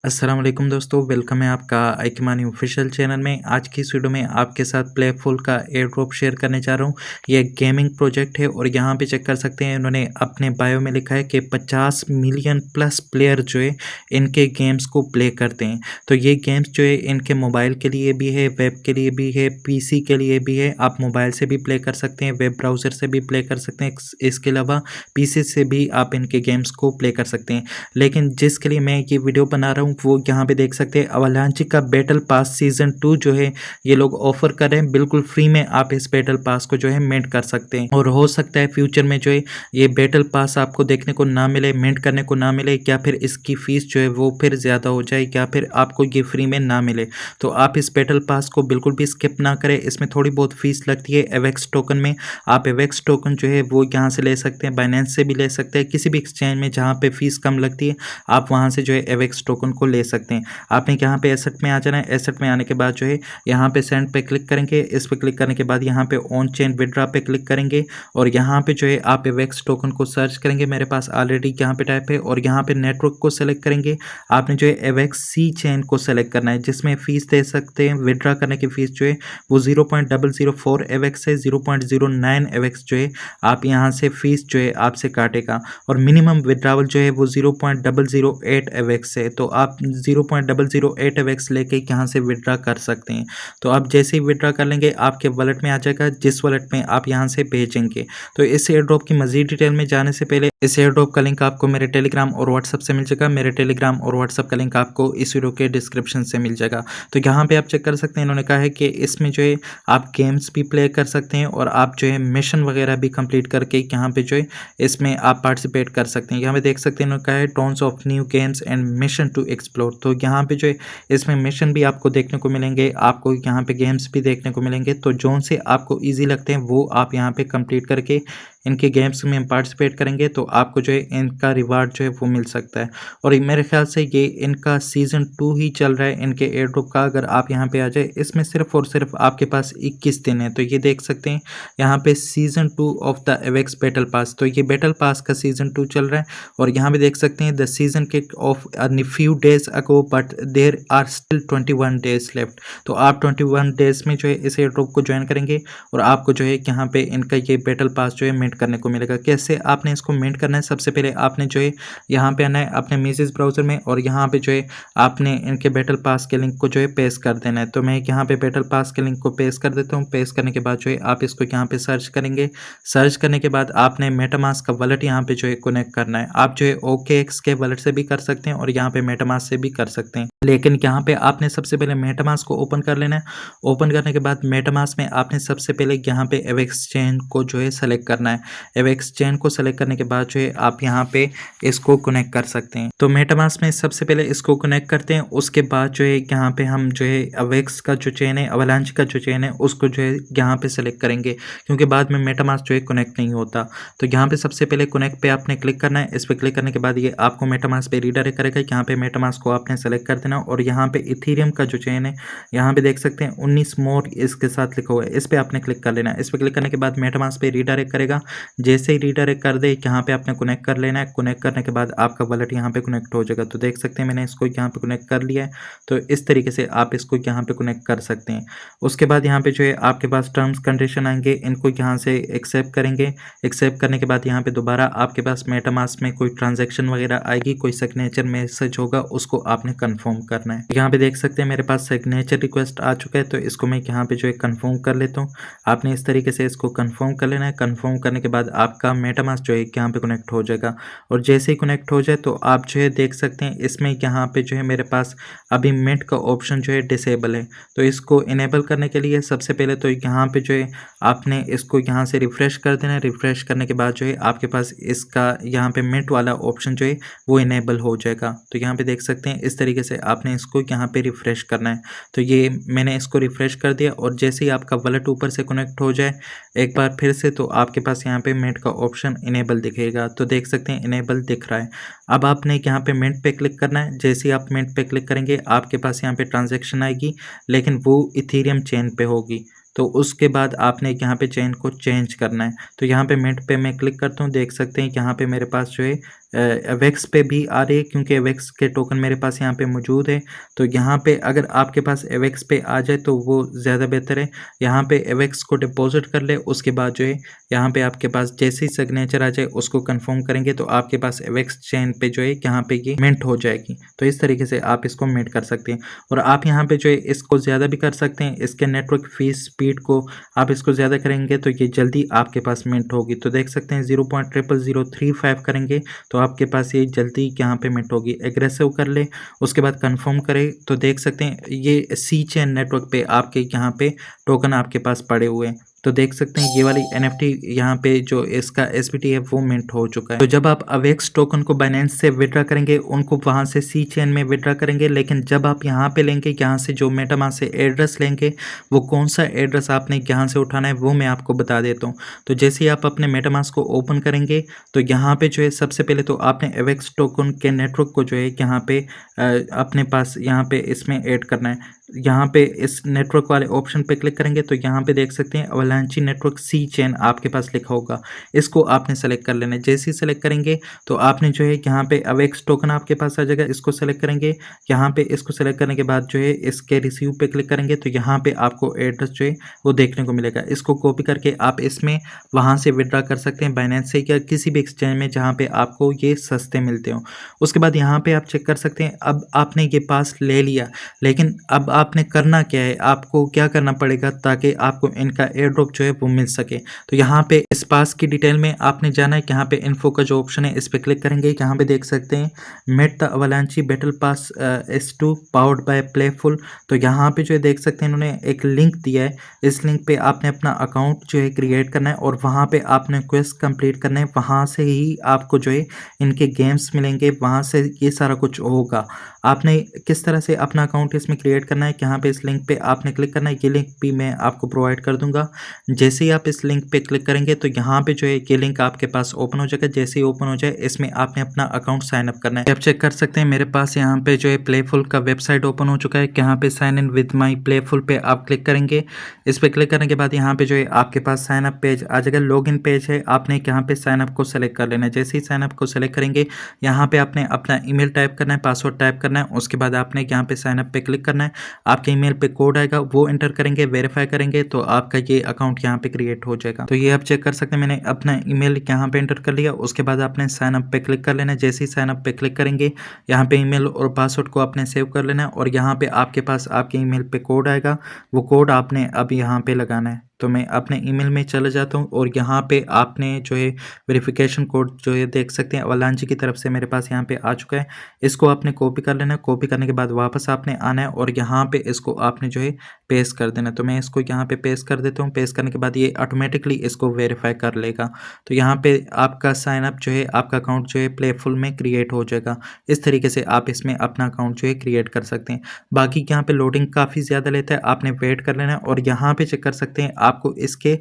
अस्सलाम वालेकुम दोस्तों, वेलकम है आपका आइकमानी ऑफिशियल चैनल में। आज की इस वीडियो में आपके साथ प्लेफुल का एयर ड्रॉप शेयर करने जा रहा हूँ। ये एक गेमिंग प्रोजेक्ट है और यहाँ पे चेक कर सकते हैं, इन्होंने अपने बायो में लिखा है कि 50 मिलियन प्लस प्लेयर जो है इनके गेम्स को प्ले करते हैं। तो ये गेम्स जो है इनके मोबाइल के लिए भी है, वेब के लिए भी है, पीसी के लिए भी है। आप मोबाइल से भी प्ले कर सकते हैं, वेब ब्राउज़र से भी प्ले कर सकते हैं। इसके अलावा पीसी से भी आप इनके गेम्स को प्ले कर सकते हैं। लेकिन जिसके लिए मैं ये वीडियो बना रहा हूँ वो यहाँ पे देख सकते हैं, अवलांची का बैटल पास सीजन 2 जो है ये लोग ऑफर कर रहे हैं। बिल्कुल फ्री में आप इस बैटल पास को जो है मिंट कर सकते हैं और हो सकता है फ्यूचर में जो है ये बैटल पास आपको देखने को ना मिले, मिंट करने को ना मिले, या फिर इसकी फीस जो है वो फिर ज़्यादा हो जाए, या फिर आपको ये फ्री में ना मिले। तो आप इस बैटल पास को बिल्कुल भी स्किप ना करें। इसमें थोड़ी बहुत फीस लगती है एवेक्स टोकन में। आप एवेक्स टोकन जो है वो यहाँ से ले सकते हैं, बाइनेंस से भी ले सकते हैं, किसी भी एक्सचेंज में जहाँ पे फीस कम लगती है आप वहाँ से जो है एवेक्स टोकन को ले सकते हैं। आपने यहाँ पे एसेट में आ जाना है। एसेट में आने के बाद जो है यहाँ पे सेंड पे क्लिक करेंगे। इस पे क्लिक करने के बाद यहाँ पे ऑन चेन विड्रॉ पे क्लिक करेंगे और यहाँ पे जो है आप एवेक्स टोकन को सर्च करेंगे। मेरे पास ऑलरेडी यहाँ पे टाइप है और यहाँ पे नेटवर्क को सेलेक्ट करेंगे। आपने जो है एवेक्स सी चेन को सेलेक्ट करना है, जिसमें फीस दे सकते हैं। विड्रॉ करने की फीस जो है वो 0.004 एवेक्स है। 0.09 एवेक्स जो है आप यहाँ से फीस जो है आपसे काटेगा और मिनिमम विड्रावल जो है वो 0.008 एवेक्स है। तो आप 0.008 एवेक्स लेके यहाँ से विड्रा कर सकते हैं। तो आप जैसे ही विड्रा कर लेंगे आपके वॉलेट में आ जाएगा, जिस वॉलेट में आप यहाँ से भेजेंगे। तो इस एयर ड्रॉप की मजीद डिटेल में जाने से पहले इस एयर ड्रॉप का लिंक आपको मेरे टेलीग्राम और व्हाट्सअप से मिल जाएगा। मेरे टेलीग्राम और व्हाट्सअप का लिंक आपको इस वीडियो के डिस्क्रिप्शन से मिल जाएगा। तो यहाँ पे आप चेक कर सकते हैं, इन्होंने कहा है कि इसमें जो है आप गेम्स भी प्ले कर सकते हैं और आप जो है मिशन वगैरह भी कंप्लीट करके यहाँ पे जो है इसमें आप पार्टिसिपेट कर सकते हैं। यहाँ पे देख सकते हैं इन्होंने कहा है tons of new games and mission to explore. तो यहाँ पे जो है इसमें मिशन भी आपको देखने को मिलेंगे, आपको यहाँ पे गेम्स भी देखने को मिलेंगे। तो जोन से आपको ईजी लगते हैं वो आप यहाँ पे कंप्लीट करके इनके गेम्स में पार्टिसिपेट करेंगे तो आपको जो है इनका रिवार्ड जो है वो मिल सकता है। और मेरे ख्याल से ये इनका सीज़न 2 ही चल रहा है इनके एयर ड्रॉप का। अगर आप यहाँ पे आ जाए, इसमें सिर्फ और सिर्फ आपके पास 21 दिन है। तो ये देख सकते हैं यहाँ पे season 2 of the Apex battle pass. तो ये बैटल पास का सीज़न 2 चल रहा है और यहाँ पे देख सकते हैं the season kick off few days ago but there are still 21 days left. तो आप 21 डेज में जो है इस एयर ड्रॉप को ज्वाइन करेंगे और आपको जो है यहाँ पे इनका ये बैटल पास जो है मिंट करने को मिलेगा। कैसे आपने इसको मिंट करना है, सबसे पहले आपने जो है यहाँ पे आना है अपने मेसेज ब्राउजर में और यहाँ पे जो है आपने इनके बैटल पास के लिंक को जो है पेस्ट कर देना है। तो मैं यहाँ पे बैटल पास के लिंक को पेस्ट कर देता हूँ। पेस्ट करने के बाद जो है आप इसको यहाँ पे सर्च करेंगे। सर्च करने के बाद आपने मेटामास्क का वॉलेट यहाँ पे जो है कनेक्ट करना है। आप जो है OKX के वॉलेट से भी कर सकते हैं और यहाँ पे मेटामास्क से भी कर सकते हैं, लेकिन यहाँ पे आपने सबसे पहले मेटामास्क को ओपन कर लेना है। ओपन करने के बाद मेटामास्क में आपने सबसे पहले यहाँ पे एवेक्स चेन को जो है सेलेक्ट करना है। एवेक्स चेन को सेलेक्ट करने के बाद जो है आप यहाँ पे इसको कनेक्ट कर सकते हैं। तो मेटामास्क में सबसे पहले इसको कनेक्ट करते हैं, उसके बाद जो है यहाँ पे हम जो है एवेक्स का जो चेन है, अवलांच का जो चेन है उसको जो है यहाँ पे सेलेक्ट करेंगे, क्योंकि बाद में मेटामास्क जो है कनेक्ट नहीं होता। तो यहाँ पे सबसे पहले कनेक्ट पे आपने क्लिक करना है। इस पर क्लिक करने के बाद ये आपको मेटामास्क पे रीडायरेक्ट करेगा। यहाँ पे मेटामास्क को आपने सेलेक्ट कर देना और यहाँ पे इथेरियम का जो चेन है यहाँ पे देख सकते हैं 19 मोर इसके साथ लिखा हुआ है, इस पे आपने क्लिक कर लेना है। इस पे क्लिक करने के बाद मेटामास्क पे रीडायरेक्ट करेगा। जैसे ही रीडायरेक्ट कर दे यहाँ पे आपने कनेक्ट कर लेना है। कनेक्ट करने के बाद आपका वॉलेट यहाँ पे कनेक्ट हो जाएगा। तो देख सकते हैं मैंने इसको यहाँ पे कनेक्ट कर लिया है। तो इस तरीके से आप इसको यहाँ पे कनेक्ट कर सकते हैं। उसके बाद यहाँ पे जो है आपके पास टर्म्स कंडीशन आएंगे, इनको यहाँ से एक्सेप्ट करेंगे। एक्सेप्ट करने के बाद यहाँ पे दोबारा आपके पास मेटामास्क में कोई ट्रांजैक्शन वगैरह आएगी, कोई सिग्नेचर मैसेज होगा, उसको आपने कंफर्म करना है। यहाँ पे देख सकते हैं मेरे पास सिग्नेचर रिक्वेस्ट आ चुका है, तो इसको मैं यहाँ पे जो है कंफर्म कर लेता हूँ। आपने इस तरीके से इसको कंफर्म कर लेना है। कंफर्म करने के बाद आपका मेटामास्क जो है यहाँ पे कनेक्ट हो जाएगा और जैसे ही कनेक्ट हो जाए तो आप जो है देख सकते हैं इसमें यहाँ पे जो है मेरे पास अभी मिंट का ऑप्शन जो है डिसेबल है। तो इसको इनेबल करने के लिए सबसे पहले तो यहाँ पे जो है आपने इसको यहाँ से रिफ्रेश कर देना है। रिफ्रेश करने के बाद जो है आपके पास इसका यहाँ पे मिंट वाला ऑप्शन जो है वो इनेबल हो जाएगा। तो यहाँ पे देख सकते हैं इस तरीके से आपने इसको यहाँ पे रिफ्रेश करना है। तो ये मैंने इसको रिफ्रेश कर दिया और जैसे ही आपका वॉलेट ऊपर से कनेक्ट हो जाए एक बार फिर से, तो आपके पास यहाँ पे मिंट का ऑप्शन इनेबल दिखेगा। तो देख सकते हैं इनेबल दिख रहा है। अब आपने यहाँ पे मिंट पे क्लिक करना है। जैसे ही आप मिंट पे क्लिक करेंगे आपके पास यहाँ पे ट्रांजैक्शन आएगी, लेकिन वो इथेरियम चेन पे होगी। तो उसके बाद आपने यहाँ पे चेन को चेंज करना है। तो यहाँ पे मिंट पे मैं क्लिक करता हूँ, देख सकते हैं यहाँ पे मेरे पास जो है एवेक्स पे भी आ रही है, क्योंकि एवेक्स के टोकन मेरे पास यहाँ पे मौजूद है। तो यहाँ पे अगर आपके पास एवेक्स पे आ जाए तो वो ज़्यादा बेहतर है। यहाँ पे एवेक्स को डिपॉजिट कर ले, उसके बाद जो है यहाँ पे आपके पास जैसे ही सिग्नेचर आ जाए उसको कंफर्म करेंगे तो आपके पास एवेक्स चेन पे जो है यहाँ पे ये मिंट हो जाएगी। तो इस तरीके से आप इसको मिंट कर सकते हैं। और आप यहाँ पे जो है इसको ज़्यादा भी कर सकते हैं, इसके नेटवर्क फीस स्पीड को आप इसको ज़्यादा करेंगे तो ये जल्दी आपके पास मिंट होगी। तो देख सकते हैं 0.00035 करेंगे तो आपके पास ये जल्दी यहाँ पे मिंट होगी। एग्रेसिव कर ले, उसके बाद कंफर्म करें तो देख सकते हैं ये सी चेन नेटवर्क पे आपके यहाँ पे टोकन आपके पास पड़े हुए हैं। तो देख सकते हैं ये वाली NFT यहाँ पे जो इसका SBT है वो मिंट हो चुका है। तो जब आप अवेक्स टोकन को बाइनेंस से विड्रा करेंगे, उनको वहाँ से सी चेन में विड्रा करेंगे, लेकिन जब आप यहाँ पे लेंगे, यहाँ से जो मेटामास्क से एड्रेस लेंगे, वो कौन सा एड्रेस आपने यहाँ से उठाना है वो मैं आपको बता देता हूँ। तो जैसे ही आप अपने मेटामास्क को ओपन करेंगे तो यहाँ पे जो है सबसे पहले तो आपने अवेक्स टोकन के नेटवर्क को जो है यहाँ पे अपने पास यहाँ पे इसमें ऐड करना है। यहाँ पे इस नेटवर्क वाले ऑप्शन पे क्लिक करेंगे तो यहाँ पे देख सकते हैं अवलांची नेटवर्क सी चेन आपके पास लिखा होगा, इसको आपने सेलेक्ट कर लेना है। जैसे ही सेलेक्ट करेंगे तो आपने जो है यहाँ पे अवेक्स टोकन आपके पास आ जाएगा, इसको सेलेक्ट करेंगे। यहाँ पे इसको सेलेक्ट करने के बाद जो है इसके रिसीव पे क्लिक करेंगे तो यहाँ पे आपको एड्रेस जो है वो देखने को मिलेगा। इसको कॉपी करके आप इसमें वहाँ से विड्रा कर सकते हैं, बाइनेंस से या किसी भी एक्सचेंज में जहाँ पे आपको ये सस्ते मिलते हो। उसके बाद यहाँ पे आप चेक कर सकते हैं, अब आपने ये पास ले लिया, लेकिन अब आपने करना क्या है, आपको क्या करना पड़ेगा ताकि आपको इनका एयर ड्रॉप जो है वो मिल सके। तो यहाँ पे इस पास की डिटेल में आपने जाना है, यहाँ पे इन्फो का जो ऑप्शन है इस पे क्लिक करेंगे। यहाँ पे देख सकते हैं meet the Avalanche battle pass S2 powered by Playful. तो यहाँ पे जो है देख सकते हैं इन्होंने एक लिंक दिया है, इस लिंक पे आपने अपना अकाउंट जो है क्रिएट करना है और वहाँ पे आपने क्वेस्ट कंप्लीट करना है। वहाँ से ही आपको जो है इनके गेम्स मिलेंगे, वहाँ से ये सारा कुछ होगा। आपने किस तरह से अपना अकाउंट इसमें क्रिएट करना है, यहाँ पे इस लिंक पे आपने क्लिक करना है। ये लिंक भी मैं आपको प्रोवाइड कर दूंगा। जैसे ही आप इस लिंक पे क्लिक करेंगे तो यहाँ पे जो है ये लिंक आपके पास ओपन हो जाएगा। जैसे ही ओपन हो जाए इसमें आपने अपना अकाउंट साइन अप करना है। आप चेक कर सकते हैं मेरे पास यहाँ पे जो है प्लेफुल का वेबसाइट ओपन हो चुका है। यहाँ पे sign in with my playful पे आप क्लिक करेंगे। इस पे क्लिक करने के बाद यहाँ पे जो है आपके पास साइन अप पेज आ जाएगा, लॉगिन पेज है। आपने यहाँ पे साइन अप को सेलेक्ट कर लेना है। जैसे ही साइन अप को सेलेक्ट करेंगे यहाँ पे आपने अपना ईमेल टाइप करना है, पासवर्ड टाइप करना है। उसके बाद आपने यहाँ पे साइन अप पे क्लिक करना है। आपके ईमेल पे कोड आएगा, वो एंटर करेंगे, वेरीफाई करेंगे तो आपका ये अकाउंट यहाँ पे क्रिएट हो जाएगा। तो ये आप चेक कर सकते हैं, मैंने अपना ईमेल यहाँ पे एंटर कर लिया। उसके बाद आपने साइन अप पे क्लिक कर लेना है। जैसे ही साइन अप पे क्लिक करेंगे यहाँ पे ईमेल और पासवर्ड को आपने सेव कर लेना है और यहाँ पे आपके पास आपके ईमेल पे कोड आएगा, वो कोड आपने अब यहाँ पे लगाना है। तो मैं अपने ईमेल में चला जाता हूँ और यहाँ पे आपने जो है वेरिफिकेशन कोड जो है देख सकते हैं अवलांची की तरफ से मेरे पास यहाँ पे आ चुका है। इसको आपने कॉपी कर लेना है। कॉपी करने के बाद वापस आपने आना है और यहाँ पे इसको आपने जो है पेस्ट कर देना। तो मैं इसको यहाँ पे पेस्ट कर देता हूँ। पेस्ट करने के बाद ये ऑटोमेटिकली इसको वेरीफाई कर लेगा। तो यहाँ पे आपका साइन अप जो है, आपका अकाउंट जो है प्लेफुल में क्रिएट हो जाएगा। इस तरीके से आप इसमें अपना अकाउंट जो है क्रिएट कर सकते हैं। बाकी यहाँ पे लोडिंग काफ़ी ज़्यादा लेता है, आपने वेट कर लेना है। और यहाँ पे चेक कर सकते हैं आपको इसके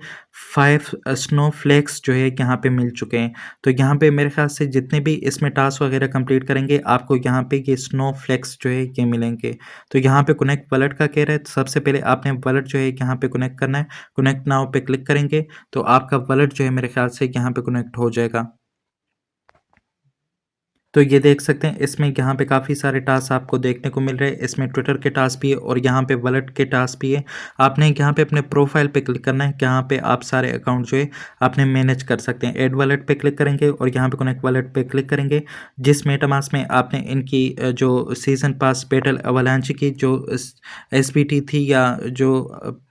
5 स्नोफ्लेक्स जो है यहाँ पे मिल चुके हैं। तो यहाँ पे मेरे ख्याल से जितने भी इसमें टास्क वगैरह कंप्लीट करेंगे आपको यहाँ पे ये स्नोफ्लेक्स जो है ये मिलेंगे। तो यहाँ पे कनेक्ट वॉलेट का कह रहा है, तो सबसे पहले आपने वॉलेट जो है यहाँ पे कनेक्ट करना है। कनेक्ट नाउ पे क्लिक करेंगे तो आपका वॉलेट जो है मेरे ख्याल से यहाँ पे कनेक्ट हो जाएगा। तो ये देख सकते हैं इसमें यहाँ पे काफ़ी सारे टास्क आपको देखने को मिल रहे हैं। इसमें ट्विटर के टास्क भी है और यहाँ पे वॉलेट के टास्क भी है। आपने यहाँ पे अपने प्रोफाइल पे क्लिक करना है, यहाँ पे आप सारे अकाउंट जो है आपने मैनेज कर सकते हैं। ऐड वॉलेट पे क्लिक करेंगे और यहाँ पे कनेक्ट वॉलेट पे क्लिक करेंगे। जिस मेटामास्क में आपने इनकी जो सीजन पास बैटल अवलांची की जो SBT थी या जो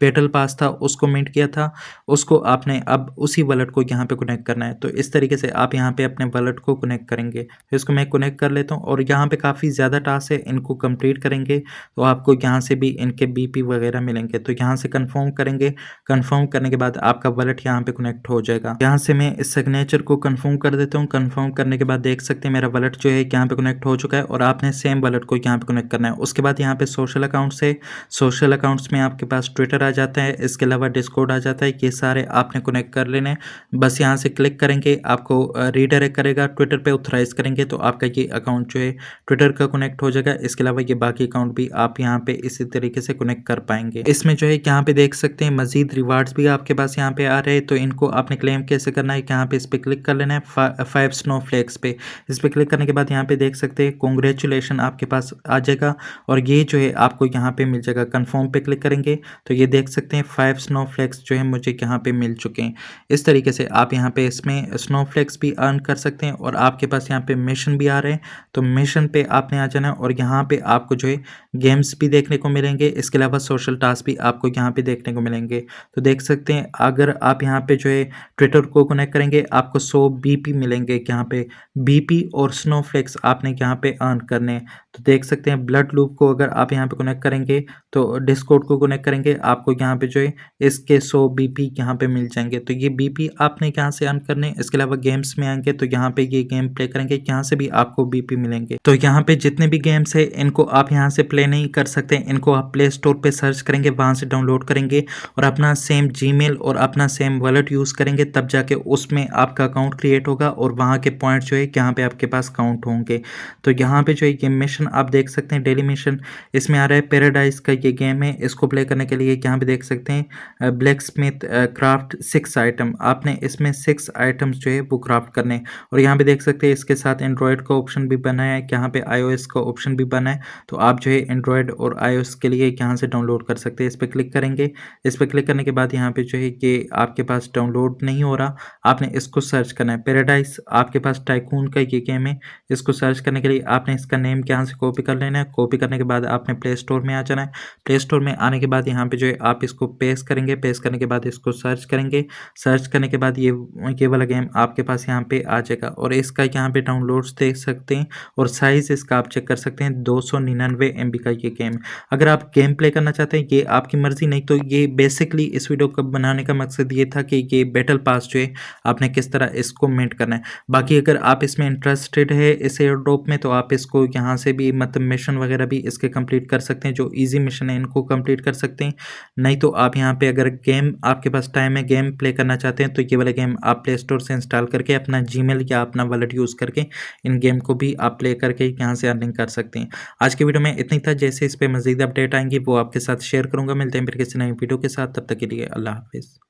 बैटल पास था उसको मिंट किया था, उसको आपने अब उसी वॉलेट को यहाँ पे कनेक्ट करना है। तो इस तरीके से आप यहाँ पे अपने वॉलेट को कनेक्ट करेंगे। तो इसको मैं कनेक्ट कर लेता हूँ और यहाँ पे काफ़ी ज़्यादा टास्क है, इनको कंप्लीट करेंगे तो आपको यहाँ से भी इनके BP वगैरह मिलेंगे। तो यहाँ से कंफर्म करेंगे। कंफर्म करने के बाद आपका वॉलेट यहाँ पे कनेक्ट हो जाएगा। यहाँ से मैं इस सिग्नेचर को कंफर्म कर देता हूँ। कंफर्म करने के बाद देख सकते हैं मेरा वॉलेट जो है यहाँ पे कनेक्ट हो चुका है और आपने सेम वॉलेट को यहाँ पे कनेक्ट करना है। उसके बाद यहाँ पे सोशल अकाउंट्स है। सोशल अकाउंट्स में आपके पास ट्विटर आ जाता है, इसके अलावा डिस्कॉर्ड आ जाता है। ये सारे आपने कनेक्ट कर लेने। बस यहाँ से क्लिक करेंगे, आपको रीडायरेक्ट करेगा ट्विटर पे, ऑथराइज करेंगे तो तो आपका ये अकाउंट जो है ट्विटर का कनेक्ट हो जाएगा। इसके अलावा ये बाकी अकाउंट भी आप यहाँ पे इसी तरीके से कनेक्ट कर पाएंगे। इसमें जो है यहाँ पे देख सकते हैं मजीद रिवार्ड्स भी आपके पास यहाँ पे आ रहे हैं। तो इनको आपने क्लेम कैसे करना है, यहाँ पे इस पर क्लिक कर लेना है 5 स्नोफ्लेक्स पे। इस पर क्लिक करने के बाद यहाँ पे देख सकते हैं कॉन्ग्रेचुलेशन आपके पास आ जाएगा और ये जो है आपको यहाँ पे मिल जाएगा। कन्फर्म पे क्लिक करेंगे तो ये देख सकते हैं 5 स्नोफ्लेक्स जो है मुझे यहाँ पे मिल चुके हैं। इस तरीके से आप यहाँ पे इसमें स्नोफ्लेक्स भी अर्न कर सकते हैं और आपके पास यहाँ पे मिशन भी आ रहे हैं। तो मिशन पे आपने आ जाना और यहाँ पे आपको जो है गेम्स भी देखने को मिलेंगे। इसके अलावा सोशल टास्क भी आपको यहाँ पे देखने को मिलेंगे। तो देख सकते हैं अगर आप यहाँ पे जो है ट्विटर को कनेक्ट करेंगे आपको 100 बीपी मिलेंगे। यहाँ पे बीपी और स्नोफ्लेक्स आपने यहाँ पे अर्न करने हैं। तो देख सकते हैं ब्लड लूप को अगर आप यहाँ पे कनेक्ट करेंगे तो डिस्कॉर्ड को कनेक्ट करेंगे आपको यहाँ पे जो है इसके 100 बीपी यहाँ पे मिल जाएंगे। तो ये बीपी आपने यहाँ से अर्न करने। इसके अलावा गेम्स में आएंगे तो यहाँ पे ये गेम प्ले करेंगे, यहाँ से भी आपको बीपी मिलेंगे। तो यहाँ पे जितने भी गेम्स है इनको आप यहाँ से प्ले नहीं कर सकते, इनको आप प्ले स्टोर पे सर्च करेंगे, वहां से डाउनलोड करेंगे और अपना सेम जीमेल और अपना सेम वॉलेट यूज करेंगे, तब जाके उसमें आपका अकाउंट क्रिएट होगा और वहां के पॉइंट जो है यहाँ पे आपके पास काउंट होंगे। तो यहाँ पे जो है ये मिशन आप देख सकते हैं डेली मिशन इसमें आ रहा है। पैराडाइज का ये गेम है, इसको प्ले करने के लिए यहाँ पे देख सकते हैं ब्लैक स्मिथ क्राफ्ट 6 आइटम। आपने इसमें 6 आइटम्स जो है वो क्राफ्ट करने और यहाँ पे देख सकते हैं इसके साथ एंड्रॉयड का ऑप्शन भी बना है, यहाँ पे iOS का ऑप्शन भी बना है। तो आप जो है एंड्रॉयड और iOS के लिए यहाँ से डाउनलोड कर सकते हैं। इस पर क्लिक करेंगे, इस पर क्लिक करने के बाद यहाँ पे जो है ये आपके पास डाउनलोड नहीं हो रहा, आपने इसको सर्च करना है। पैराडाइज आपके पास टाइकून का ये गेम है, इसको सर्च करने के लिए आपने इसका नेम यहाँ से कॉपी कर लेना है। कॉपी करने के बाद आपने प्ले स्टोर में आ जाना है। प्ले स्टोर में आने के बाद यहाँ पे जो है आप इसको पेस्ट करेंगे, पेस्ट करने के बाद इसको सर्च करेंगे। सर्च करने के बाद ये वाला गेम आपके पास यहाँ पे आ जाएगा और इसका यहाँ पे डाउनलोड्स देख सकते हैं और साइज इसका आप चेक कर सकते हैं 299 MB का ये गेम। अगर आप गेम प्ले करना चाहते हैं ये आपकी मर्जी, नहीं तो ये बेसिकली इस वीडियो को बनाने का मकसद ये था कि ये बैटल पास जो है आपने किस तरह इसको मेंट करना है। बाकी अगर आप इसमें इंटरेस्टेड है इस एयर ड्रॉप में तो आप इसको यहाँ से भी मतलब मिशन वगैरह भी इसके कंप्लीट कर सकते हैं, जो ईजी मिशन है इनको कंप्लीट कर सकते हैं। नहीं तो आप यहाँ पे अगर गेम आपके पास टाइम है गेम प्ले करना चाहते हैं तो ये वाला गेम आप प्ले स्टोर से इंस्टॉल करके अपना जीमेल या अपना वॉलेट यूज़ करके इन गेम को भी आप प्ले करके यहाँ से अर्निंग कर सकते हैं। आज के वीडियो में इतना ही था, जैसे इस पर मजीद अपडेट आएंगी वो आपके साथ शेयर करूँगा। मिलते हैं फिर किसी नई वीडियो के साथ, तब तक के लिए अल्लाह हाफिज़।